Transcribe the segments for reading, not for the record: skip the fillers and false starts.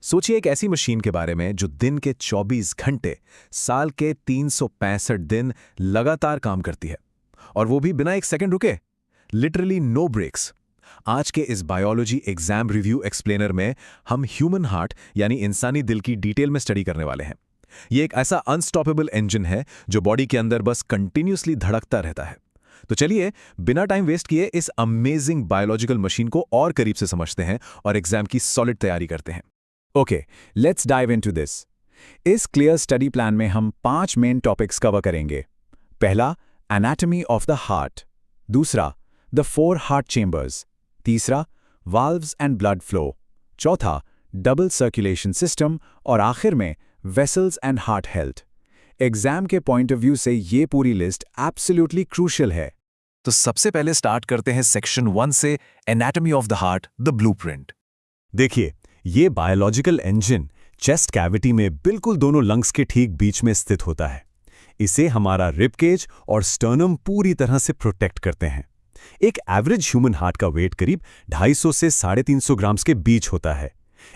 सोचिए एक ऐसी मशीन के बारे में जो दिन के 24 घंटे, साल के 365 दिन लगातार काम करती है, और वो भी बिना एक सेकंड रुके। Literally no breaks. आज के इस बायोलॉजी एग्जाम रिव्यू एक्सप्लेनर में हम ह्यूमन हार्ट यानी इंसानी दिल की डिटेल में स्टडी करने वाले हैं। ये एक ऐसा अनस्टॉपेबल इंजन है जो बॉडी के अंदर बस कंटिन्यूसली धड़कता रहता है। तो चलिए बिना टाइम वेस्ट किए इस अमेजिंग बायोलॉजिकल मशीन को और करीब से समझते हैं और एग्जाम की सॉलिड तैयारी करते हैं। Okay, let's dive into this. इस क्लियर स्टडी प्लान में हम 5 मेन टॉपिक्स कवर करेंगे। पहला, एनाटॉमी ऑफ द हार्ट। दूसरा, द 4 हार्ट चेंबर्स। तीसरा, वाल्व्स एंड ब्लड फ्लो। चौथा, डबल सर्कुलेशन सिस्टम। और आखिर में, vessels and heart health. Exam के पॉइंट ऑफ व्यू से ये पूरी लिस्ट एब्सोल्युटली क्रूशियल है। तो सबसे पहले स्टार्ट करते हैं सेक्शन 1 से, anatomy of the heart, the blueprint. देखिए, ये बायोलॉजिकल इंजन चेस्ट कैविटी में बिल्कुल दोनों लंग्स के ठीक बीच में स्थित होता है। इसे हमारा रिब केज और स्टर्नम पूरी तरह से प्रोटेक्ट करते हैं। एक एवरेज ह्यूमन हार्ट का वेट करीब 250 से 350 ग्राम्स के बीच होता है।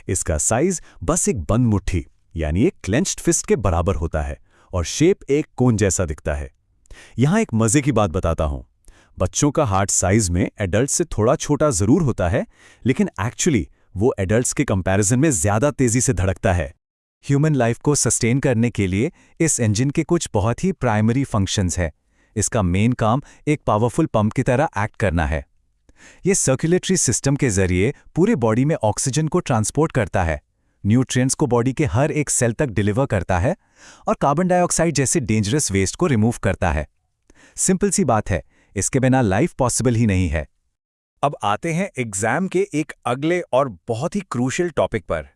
इसका साइज बस एक बंद मुट्ठी यानी एक क्लेंच्ड फिस्ट के बराबर होता है और शेप एक कोन जैसा दिखता है। यहां एक मजे की बात बताता हूं। बच्चों का हार्ट साइज में एडल्ट से थोड़ा छोटा जरूर होता है, लेकिन एक्चुअली वो एडल्ट्स के कंपैरिजन में ज्यादा तेजी से धड़कता है। ह्यूमन लाइफ को सस्टेन करने के लिए इस इंजन के कुछ बहुत ही प्राइमरी फंक्शंस है। इसका मेन काम एक पावरफुल पंप की तरह एक्ट करना है। ये सर्कुलेटरी सिस्टम के जरिए पूरे बॉडी में ऑक्सीजन को ट्रांसपोर्ट करता है, न्यूट्रिएंट्स को बॉडी के हर एक सेल तक डिलीवर करता है और कार्बन डाइऑक्साइड जैसे डेंजरस वेस्ट को रिमूव करता है। सिंपल सी बात है, इसके बिना लाइफ पॉसिबल ही नहीं है। अब आते हैं एग्जाम के एक अगले और बहुत ही क्रूशियल टॉपिक पर।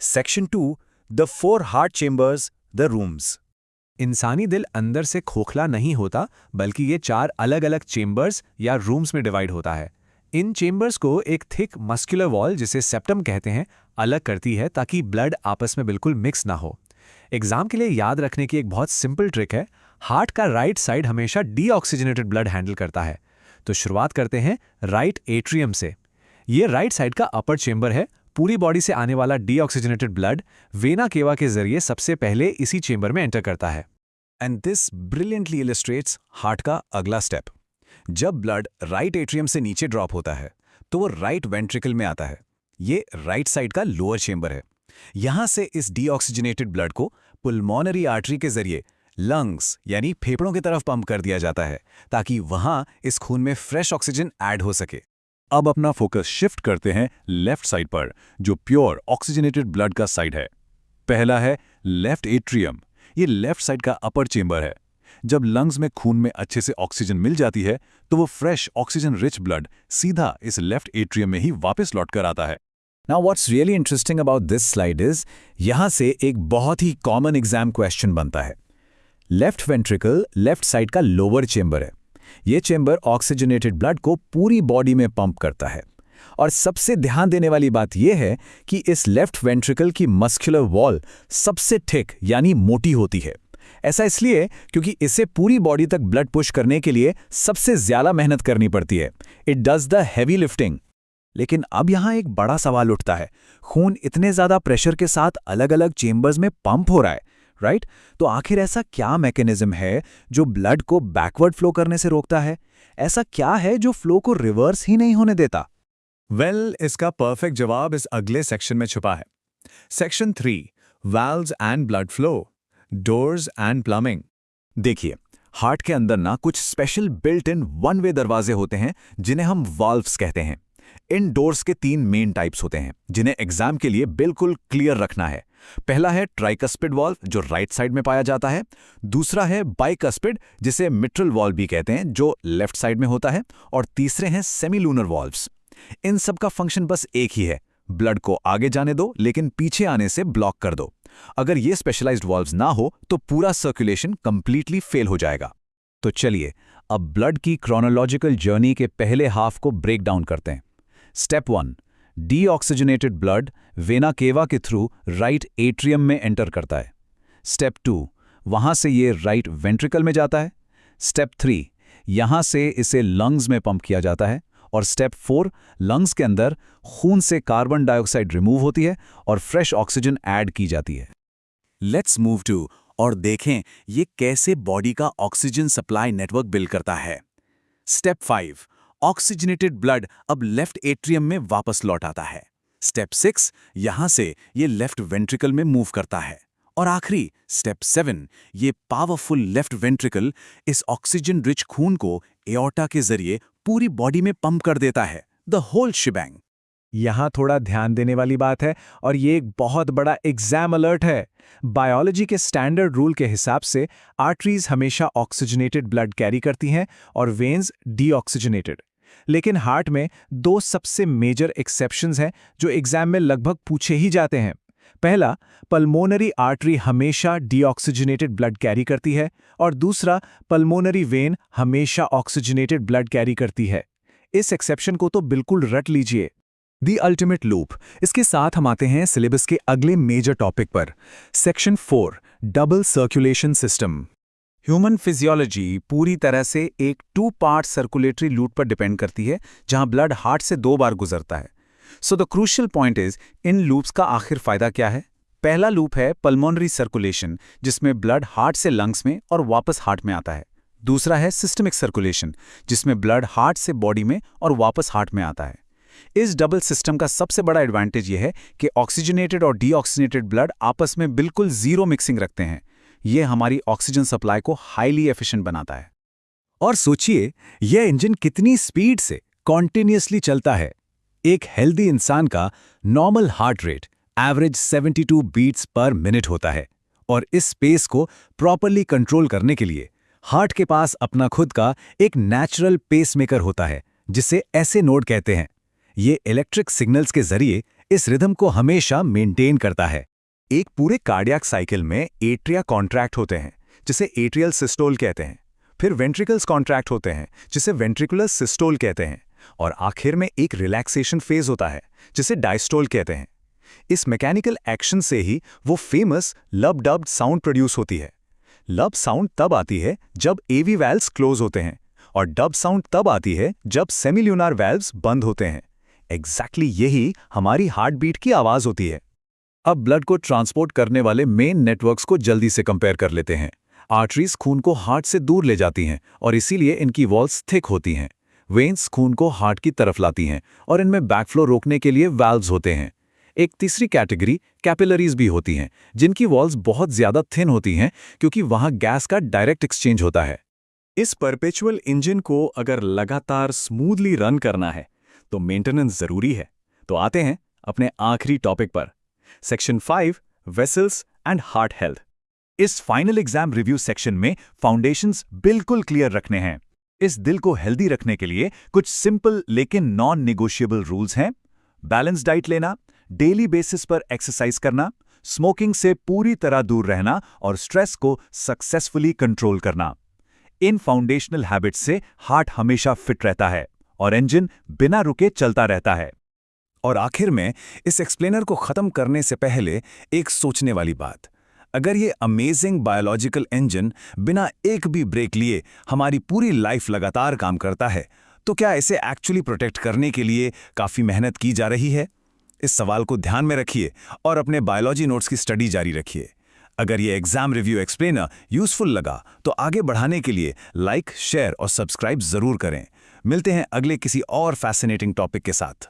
Section 2, the 4 heart chambers, the rooms. इंसानी दिल अंदर से खोखला नहीं होता, बल्कि ये 4 अलग अलग चेंबर्स या रूम्स में डिवाइड होता है। इन चेंबर्स को एक थिक मस्कुलर वॉल, जिसे सेप्टम कहते हैं, अलग करती है ताकि ब्लड आपस में बिल्कुल मिक्स ना हो। एग्जाम के लिए याद रखने की एक बहुत सिंपल ट्रिक है, हार्ट का राइट साइड हमेशा डीऑक्सीजनेटेड ब्लड हैंडल करता है। तो शुरुआत करते हैं राइट एट्रियम से। ये राइट साइड का अपर चेंबर है। पूरी बॉडी से आने वाला डीऑक्सीजनेटेड ब्लड वेना केवा के जरिए सबसे पहले इसी चेंबर में एंटर करता है। And this brilliantly illustrates heart का अगला स्टेप। जब ब्लड राइट एट्रियम से नीचे ड्रॉप होता है तो वो राइट वेंट्रिकल में आता है। ये राइट साइड का लोअर चेंबर है। यहां से इस डीऑक्सीजनेटेड ब्लड को पुल्मोनरी आर्टरी के जरिए लंग्स यानी फेफड़ों की तरफ पंप कर दिया जाता है, ताकि वहां इस खून में फ्रेश ऑक्सीजन ऐड हो सके। अब अपना फोकस शिफ्ट करते हैं लेफ्ट साइड पर, जो प्योर ऑक्सीजनेटेड ब्लड का साइड है। पहला है लेफ्ट एट्रियम। ये लेफ्ट साइड का अपर चेंबर है। जब लंग्स में खून में अच्छे से ऑक्सीजन मिल जाती है तो वो फ्रेश ऑक्सीजन रिच ब्लड सीधा इस लेफ्ट एट्रियम में ही वापस लौट कर आता है। Now what's really interesting about this slide is, यहां से एक बहुत ही कॉमन एग्जाम क्वेश्चन बनता है। लेफ्ट वेंट्रिकल लेफ्ट साइड का लोअर चेंबर है। ये चेंबर ऑक्सीजनेटेड ब्लड को पूरी बॉडी में पंप करता है। और सबसे ध्यान देने वाली बात यह है कि इस लेफ्ट वेंट्रिकल की मस्कुलर वॉल सबसे थिक यानी मोटी होती है। ऐसा इसलिए क्योंकि इसे पूरी बॉडी तक ब्लड पुश करने के लिए सबसे ज्यादा मेहनत करनी पड़ती है। It does the heavy lifting. लेकिन अब यहां एक बड़ा सवाल उठता है, खून इतने ज्यादा प्रेशर के साथ अलग अलग चेंबर्स में पंप हो रहा है, राइट? तो आखिर ऐसा क्या मैकेनिज्म है जो ब्लड को बैकवर्ड फ्लो करने से रोकता है? ऐसा क्या है जो फ्लो को रिवर्स ही नहीं होने देता? इसका परफेक्ट जवाब इस अगले सेक्शन में छुपा है। Section 3, valves and blood flow, doors and plumbing. देखिए, हार्ट के अंदर ना कुछ special built in one way दरवाजे होते हैं जिन्हें हम वाल्व्स कहते हैं। इन डोर्स के 3 मेन टाइप्स होते हैं जिन्हें एग्जाम के लिए बिल्कुल क्लियर रखना है। पहला है ट्राइकस्पिड वाल्व, जो राइट साइड में पाया जाता है। दूसरा है बाइकस्पिड, जिसे मिट्रल वाल्व भी कहते हैं, जो लेफ्ट साइड में होता है। और तीसरे हैं सेमीलूनर वाल्व्स। इन सब का फंक्शन बस एक ही है, ब्लड को आगे जाने दो लेकिन पीछे आने से ब्लॉक कर दो। अगर ये स्पेशलाइज्ड वाल्व्स ना हो तो पूरा सर्कुलेशन कंप्लीटली फेल हो जाएगा। तो चलिए अब ब्लड की क्रोनोलॉजिकल जर्नी के पहले हाफ को ब्रेक डाउन करते हैं। Step 1, deoxygenated blood vena cava के थ्रू राइट एट्रियम में एंटर करता है। स्टेप 2, वहां से ये राइट वेंट्रिकल में जाता है। स्टेप 3, यहां से इसे लंग्स में पंप किया जाता है और स्टेप 4 लंग्स के अंदर खून से कार्बन डाइऑक्साइड रिमूव होती है और फ्रेश ऑक्सीजन ऐड की जाती है। लेट्स मूव टू और देखें ये कैसे बॉडी का ऑक्सीजन सप्लाई नेटवर्क बिल्ड करता है। स्टेप 5 ऑक्सीजनेटेड ब्लड अब लेफ्ट एट्रियम में वापस लौट आता है। स्टेप 6 यहां से ये लेफ्ट वेंट्रिकल में मूव करता है और आखिरी स्टेप 7 ये पावरफुल लेफ्ट वेंट्रिकल इस ऑक्सीजन रिच खून को एओर्टा के जरिए पूरी बॉडी में पंप कर देता है, द होल शिबैंग। यहाँ थोड़ा ध्यान देने वाली बात है और ये एक बहुत बड़ा एग्जाम अलर्ट है। बायोलॉजी के स्टैंडर्ड रूल के हिसाब से आर्टरीज हमेशा ऑक्सीजनेटेड ब्लड कैरी करती हैं और वेन्स डीऑक्सीजनेटेड। लेकिन हार्ट में 2 सबसे मेजर एक्सेप्शंस हैं जो एग्जाम में लगभग पूछे ही जाते हैं। पहला, पल्मोनरी आर्टरी हमेशा डीऑक्सीजनेटेड ब्लड कैरी करती है और दूसरा, पल्मोनरी वेन हमेशा ऑक्सीजनेटेड ब्लड कैरी करती है। इस एक्सेप्शन को तो बिल्कुल रट लीजिए। The ultimate loop. इसके साथ हम आते हैं सिलेबस के अगले मेजर टॉपिक पर, section 4 double circulation system. Human physiology पूरी तरह से एक 2 पार्ट सर्कुलेटरी लूप पर डिपेंड करती है जहां ब्लड हार्ट से 2 बार गुजरता है। So the crucial point is in loops का आखिर फायदा क्या है। पहला लूप है पल्मोनरी सर्कुलेशन जिसमें ब्लड हार्ट से लंग्स में और वापस हार्ट में आता है। दूसरा है सिस्टमिक सर्कुलेशन जिसमें ब्लड हार्ट से बॉडी में और वापस हार्ट में आता है। इस डबल सिस्टम का सबसे बड़ा एडवांटेज यह है कि ऑक्सीजनेटेड और डीऑक्सीजनेटेड ब्लड आपस में बिल्कुल जीरो मिक्सिंग रखते हैं। यह हमारी ऑक्सीजन सप्लाई को हाईली एफिशिएंट बनाता है। और सोचिए यह इंजन कितनी स्पीड से कॉन्टिन्यूअसली चलता है। एक हेल्दी इंसान का normal heart rate average 72 beats per minute होता है और इस स्पेस को प्रॉपर्ली कंट्रोल करने के लिए हार्ट के पास अपना खुद का एक नेचुरल पेसमेकर होता है जिसे ऐसे नोड कहते हैं। ये इलेक्ट्रिक सिग्नल्स के जरिए इस रिदम को हमेशा मेंटेन करता है। एक पूरे कार्डियक साइकिल में एट्रिया कॉन्ट्रैक्ट होते हैं जिसे एट्रियल सिस्टोल कहते हैं, फिर वेंट्रिकल्स कॉन्ट्रैक्ट होते हैं जिसे वेंट्रिकुलर सिस्टोल कहते हैं और आखिर में एक रिलैक्सेशन फेज होता है जिसे डायस्टोल कहते हैं। इस मैकेनिकल एक्शन से ही वो फेमस लब डब्ड साउंड प्रोड्यूस होती है। लब साउंड तब आती है जब एवी वैल्व्स क्लोज होते हैं और डब साउंड तब आती है जब सेमिल्यूनार वैल्व्स बंद होते हैं। एग्जैक्टली यही हमारी हार्ट बीट की आवाज होती है। अब ब्लड को ट्रांसपोर्ट करने वाले मेन नेटवर्क्स को जल्दी से कंपेयर कर लेते हैं। आर्टरीज खून को हार्ट से दूर ले जाती हैं और इसीलिए इनकी वॉल्स थिक होती हैं। वेन्स खून को हार्ट की तरफ लाती हैं और इनमें बैकफ्लो रोकने के लिए वाल्व्स होते हैं। एक तीसरी कैटेगरी कैपिलरीज भी होती हैं जिनकी वॉल्स बहुत ज्यादा थिन होती हैं क्योंकि वहां गैस का डायरेक्ट एक्सचेंज होता है। इस परपेचुअल इंजन को अगर लगातार स्मूथली रन करना है तो मेंटेनेंस जरूरी है। तो आते हैं अपने आखिरी टॉपिक पर, section 5 vessels and heart health. इस फाइनल एग्जाम रिव्यू सेक्शन में फाउंडेशंस बिल्कुल क्लियर रखने हैं। इस दिल को हेल्दी रखने के लिए कुछ सिंपल लेकिन नॉन नेगोशिएबल रूल्स हैं। बैलेंस डाइट लेना, डेली बेसिस पर एक्सरसाइज करना, स्मोकिंग से पूरी तरह दूर रहना और स्ट्रेस को सक्सेसफुली कंट्रोल करना। इन फाउंडेशनल हैबिट्स से हार्ट हमेशा फिट रहता है और इंजन बिना रुके चलता रहता है। और आखिर में इस एक्सप्लेनर को खत्म करने से पहले एक सोचने वाली बात, अगर ये अमेजिंग बायोलॉजिकल इंजन बिना एक भी ब्रेक लिए हमारी पूरी लाइफ लगातार काम करता है तो क्या इसे एक्चुअली प्रोटेक्ट करने के लिए काफ़ी मेहनत की जा रही है? इस सवाल को ध्यान में रखिए और अपने बायोलॉजी नोट्स की स्टडी जारी रखिए। अगर ये एग्जाम रिव्यू एक्सप्लेनर यूजफुल लगा तो आगे बढ़ाने के लिए लाइक, शेयर और सब्सक्राइब जरूर करें। मिलते हैं अगले किसी और फैसिनेटिंग टॉपिक के साथ।